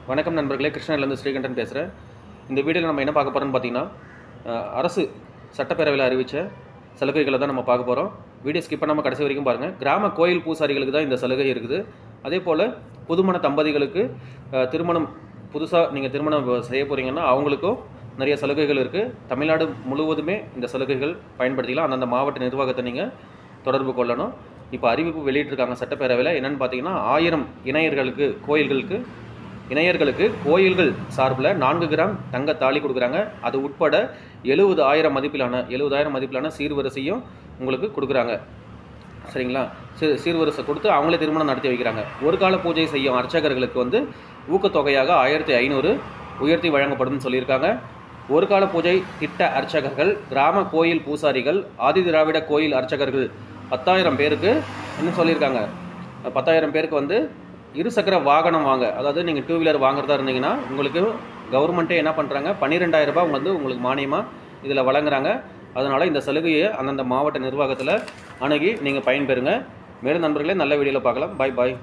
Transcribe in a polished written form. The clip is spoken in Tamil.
வணக்கம் நண்பர்களே, கிருஷ்ணகிரிலேருந்து ஸ்ரீகண்டன் பேசுகிறேன். இந்த வீடியோவில் நம்ம என்ன பார்க்க போகிறோம்னு பார்த்தீங்கன்னா, அரசு சட்டப்பேரவையில் அறிவித்த சலுகைகளை தான் நம்ம பார்க்க போகிறோம். வீடியோ ஸ்கிப் பண்ணாமல் கடைசி வரைக்கும் பாருங்கள். கிராம கோயில் பூசாரிகளுக்கு தான் இந்த சலுகை இருக்குது. அதே போல் புதுமண தம்பதிகளுக்கு திருமணம் புதுசாக நீங்கள் திருமணம் செய்ய போகிறீங்கன்னா அவங்களுக்கும் நிறைய சலுகைகள் இருக்குது. தமிழ்நாடு முழுவதுமே இந்த சலுகைகள் பயன்படுத்திக்கலாம். அந்தந்த மாவட்ட நிர்வாகத்தை நீங்கள் தொடர்பு கொள்ளணும். இப்போ அறிவிப்பு வெளியிட்டிருக்காங்க சட்டப்பேரவையில். என்னென்னு பார்த்தீங்கன்னா, 1000 இணையர்களுக்கு கோயில்கள் சார்பில் 4 கிராம் தங்க தாலி கொடுக்குறாங்க. அது உட்பட 70,000 மதிப்பிலான சீர்வரிசையும் உங்களுக்கு கொடுக்குறாங்க. சரிங்களா? சீர்வரிசை கொடுத்து அவங்களே திருமணம் நடத்தி வைக்கிறாங்க. ஒரு கால பூஜை செய்யும் அர்ச்சகர்களுக்கு ஊக்கத்தொகையாக 1500 உயர்த்தி வழங்கப்படும் சொல்லியிருக்காங்க. ஒரு கால பூஜை திட்ட அர்ச்சகர்கள், கிராம கோயில் பூசாரிகள், ஆதி திராவிட கோயில் அர்ச்சகர்கள் 10,000 பேருக்கு என்ன சொல்லியிருக்காங்க, 10,000 பேருக்கு இருசக்கர வாகனம் வாங்க, அதாவது நீங்கள் 2 வீலர் வாங்குறதா இருந்தீங்கன்னா உங்களுக்கு கவர்மெண்ட்டே என்ன பண்ணுறாங்க, 12,000 ரூபாய் உங்களுக்கு மானியமாக இதில் வழங்குறாங்க. அதனால் இந்த சலுகையை அந்தந்த மாவட்ட நிர்வாகத்தில் அணுகி நீங்கள் பயன்பெறுங்க. மேலும் நண்பர்களே, நல்ல வீடியோவில் பார்க்கலாம். பாய்.